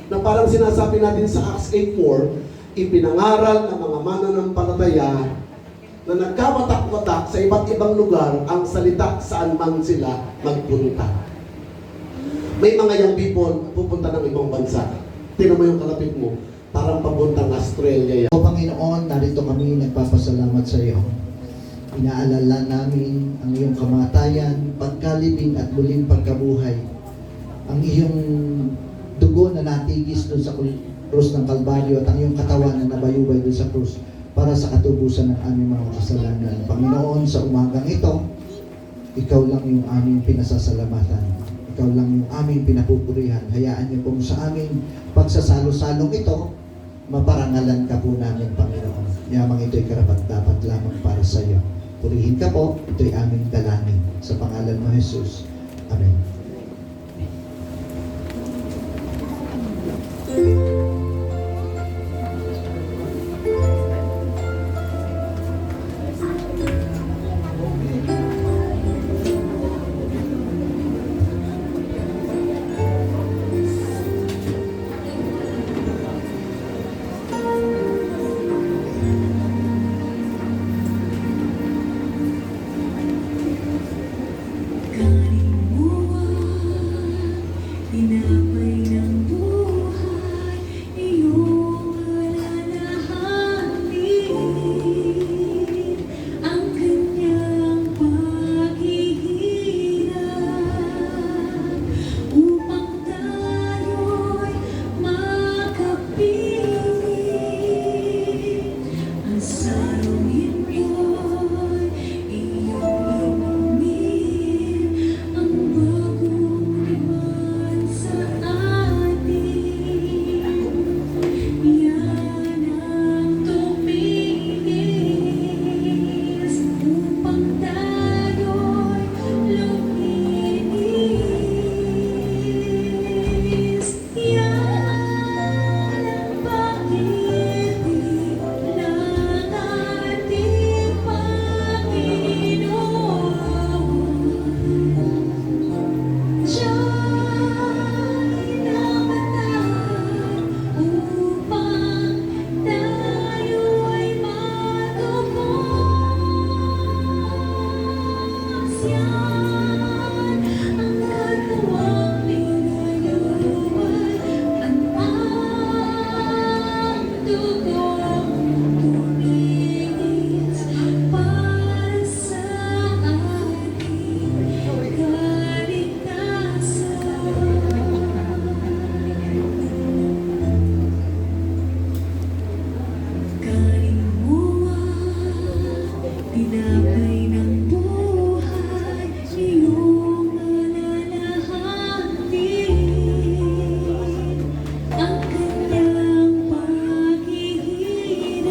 Na parang sinasabi natin sa Acts 8:4, ipinangaral ng mga mananampalataya na nagkawatak-watak sa iba't ibang lugar ang salita saan man sila magpunta. May mga young people pupunta ng ibang bansa. Tingnan mo yung kalapit mo, parang papuntang Australia yan. O Panginoon, narito kami nagpapasalamat sa iyo. Inaalala namin ang iyong kamatayan, pagkalibing at muling pagkabuhay. Ang iyong dugo na natigis doon sa krus ng Kalbaryo at ang iyong katawan na nabayubay doon sa krus para sa katubusan ng aming mga kasalanan. Panginoon, sa umagang ito, ikaw lang yung aming pinasasalamatan. Ikaw lang yung aming pinapupurihan. Hayaan niyo po sa aming pagsasalo-salong ito, maparangalan ka po namin, Panginoon. Yamang ito'y karapat-dapat lamang para sa iyo. Purihin ka po, ito'y aming dalangin. Sa pangalan mo, Jesus. Amen. Tinapay ng buhay, iyong alalahanin. Ang kanyang paghihirap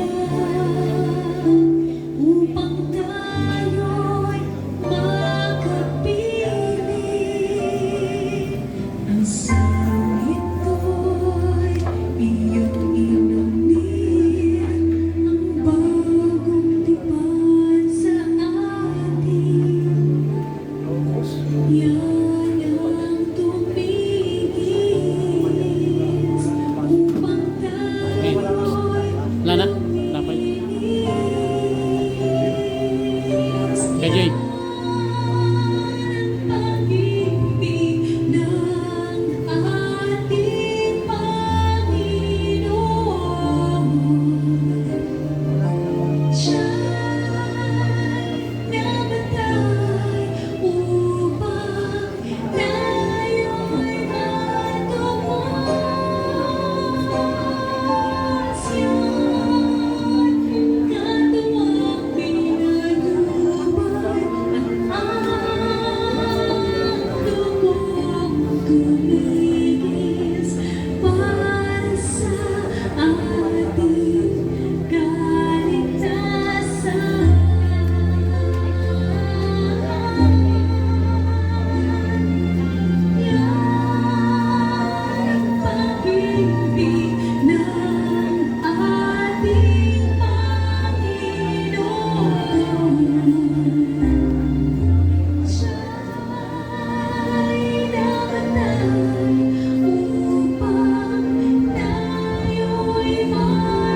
upang tayo'y makapiling. Ang sarong ito'y iyong inumin, ang bagong tipan sa atin. Yan ang tumigis upang tayo'y Wala na? Tapay. KJ. pag-ibig ng ating Panginoon. Siya'y namatay upang tayo'y matubos. Siya'y katuwang pinagubay at ang lubog tumigis para sa ating kaligtasan. Yan pag-ibig ng ating Panginoon. Siya'y namatay upang tayo'y matubos.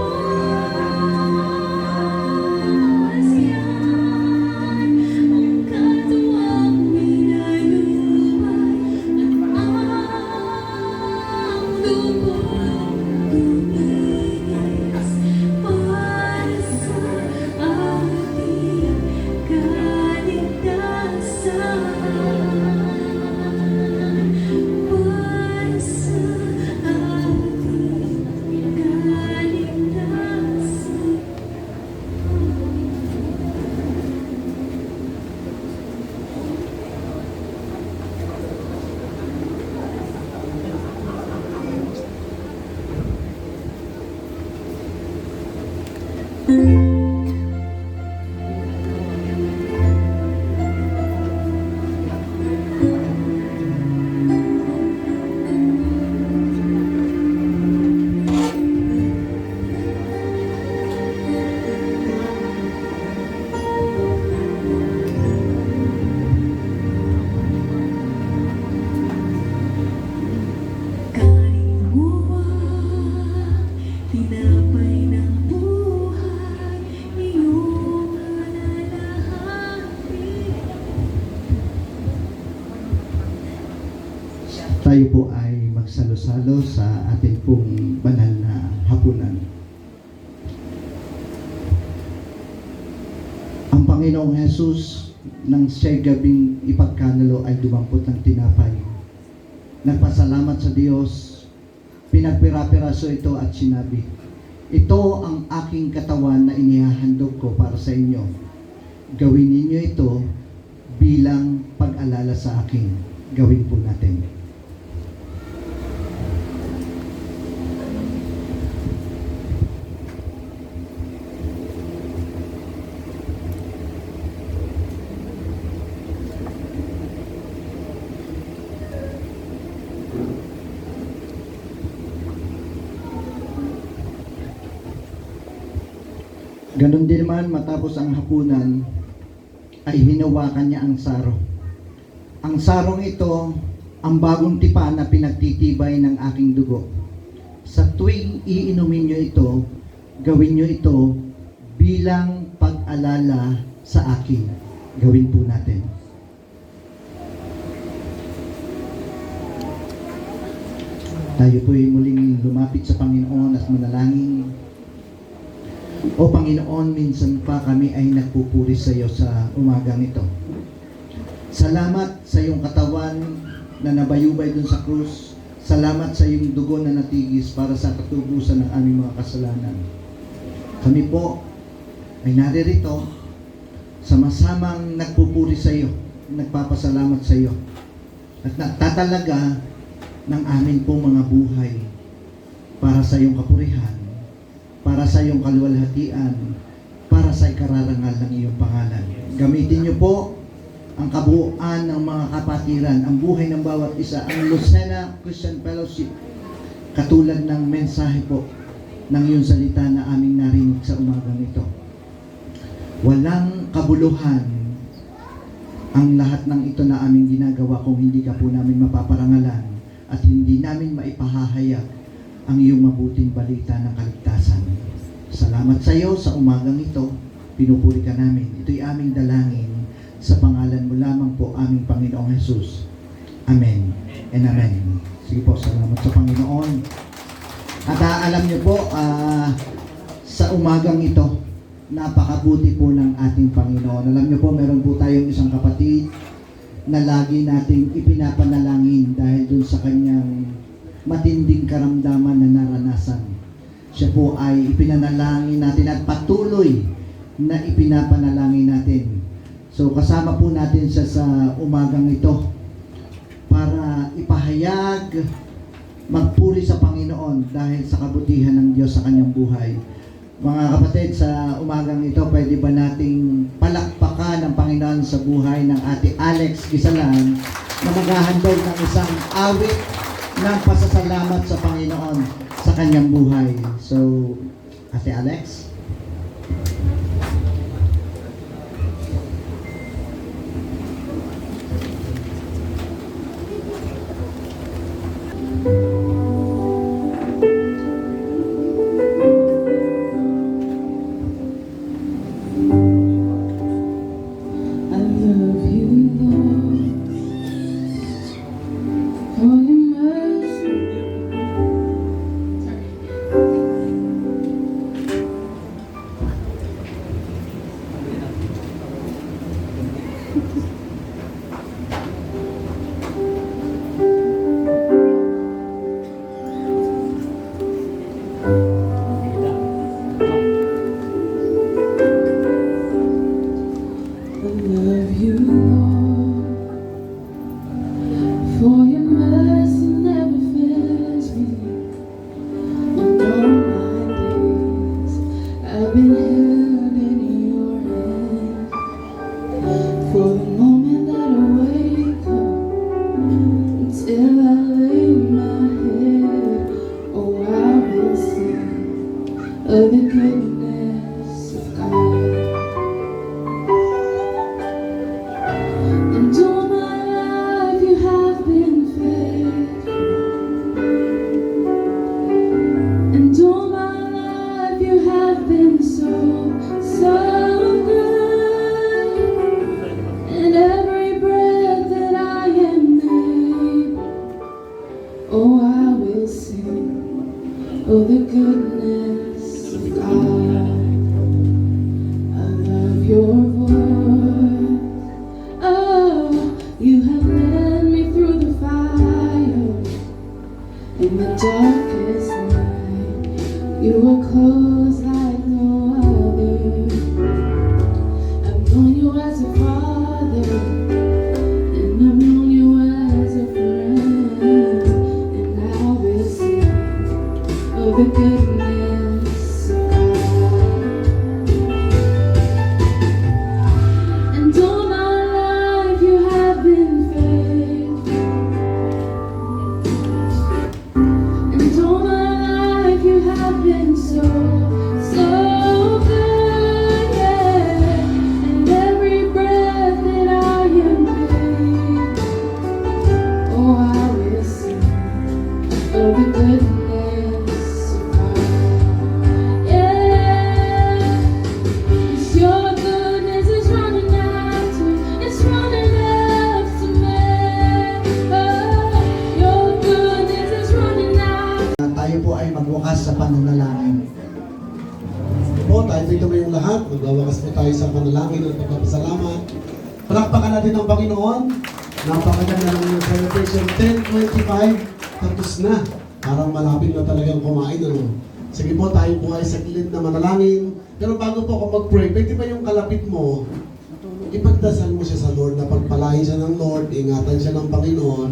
Yan ang katuwang pinagubay at ang lubog tumigis para sa ating kaligtasan. Para sa ating kaligtasan. Kain mo ang tinapay ng buhay, iyong alalahanin. Tayo po ay magsalo-salo sa ating pong banal na hapunan. Ang Panginoong Jesus, nang siya'y gabing ipagkanulo ay dumampot ng tinapay. Nagpasalamat sa Diyos, pinagpira-piraso ito at sinabi, "Ito ang aking katawan na inihahandog ko para sa inyo. Gawin ninyo ito bilang pag-alala sa akin." Gawin po natin. Ganon din naman matapos ang hapunan ay hinawakan niya ang saro. Ang sarong ito ang bagong tipan na pinagtitibay ng aking dugo. Sa tuwing iinumin niyo ito, gawin niyo ito bilang pag-alala sa akin. Gawin po natin. Tayo po'y muling lumapit sa Panginoon at manalangin. O Panginoon, minsan pa kami ay nagpupuri sa iyo sa umagang ito. Salamat sa iyong katawan na nabayubay dun sa krus. Salamat sa iyong dugo na natigis para sa katubusan ng aming mga kasalanan. Kami po ay naririto sama-samang nagpupuri sa iyo, nagpapasalamat sa iyo, at nagtatalaga ng amin pong mga buhay para sa iyong kapurihan, para sa iyong kaluwalhatian, para sa ikararangal ng iyong pangalan. Gamitin niyo po ang kabuuan ng mga kapatiran, ang buhay ng bawat isa, ang Lucena Christian Fellowship, katulad ng mensahe po ng iyong salita na aming narinig sa umagang ito. Walang kabuluhan ang lahat ng ito na aming ginagawa kung hindi ka po namin mapaparangalan at hindi namin maipahahayag ang iyong mabuting balita ng kaligtasan. Salamat sa iyo sa umagang ito. Pinupuri ka namin. Ito'y aming dalangin sa pangalan mo lamang po, aming Panginoong Jesus. Amen and amen. Sige po, salamat sa Panginoon. At alam niyo po, sa umagang ito, napakabuti po ng ating Panginoon. Alam niyo po, meron po tayong isang kapatid na lagi nating ipinapanalangin dahil dun sa kanyang matinding karamdaman na naranasan. Siya po ay ipinanalangin natin at patuloy na ipinapanalangin natin. So kasama po natin siya sa umagang ito para ipahayag, magpuri sa Panginoon dahil sa kabutihan ng Diyos sa kanyang buhay. Mga kapatid, sa umagang ito, pwede ba nating palakpakan ng Panginoon sa buhay ng Ate Alex Gisalan na maghahandog ng isang awit ng pasasalamat sa Panginoon sa kanyang buhay. So, Ate Alex? Of the goodness of God. And all my life you have been faithful. And all my life you have been so, so good. And every breath that I am able, oh, I will sing of the goodness of God. I love your voice. Oh, you have led me through the fire. In the darkest night, you were close like no other. I've known you as a father, and I've known you as a friend. And I will sing of the goodness of God. And all my life you have been faithful. And all my life you have been so, so good, yeah. And every breath that I am able, oh, I will sing of the goodness of God. Yeah, 'cause your goodness is running after, it's running after me. Oh, your goodness is running after. Tayo po ay magwakas sa pananalangin. Po, tayo po yung lahat. Magwawakas po tayo sa panalangin at pagpapasalamat. Palakpakan natin ang Panginoon. Napakaganda ng yung celebration 10:25. Tapos na. Parang malapit na talagang kumain. Ano? Sige po, tayo po ay saglit na manalangin. Pero bago po ako mag-pray, pwede ba yung kalapit mo ipagdasal mo siya sa Lord na pagpalain siya ng Lord, ingatan siya ng Panginoon,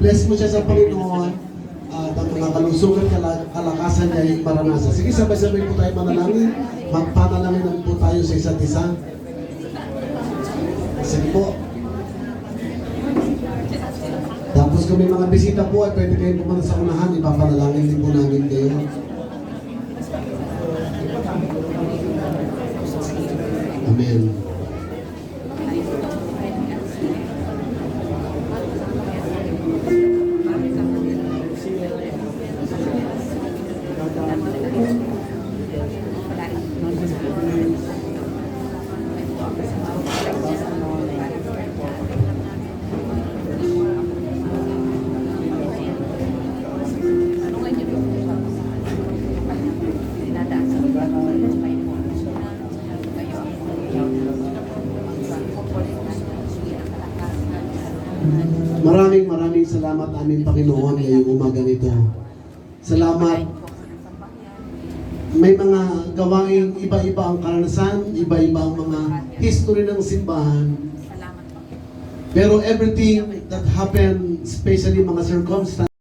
bless mo siya sa Panginoon, at ang mga kalusugan, kalakasan niya ay maranasan. Sige, sabay-sabay po tayo manalangin. Magpanalangin po tayo sa isa't isa. Sige po. Tapos kung may mga bisita po ay pwede kayo pumunta sa unahan, ipapanalangin din po namin kayo. Amen. Maraming salamat amin Panginoon ngayong umaga nito. Salamat. May mga gawain iba-iba ang karanasan, iba-iba ang mga history ng simbahan. Pero everything that happened, especially mga circumstances,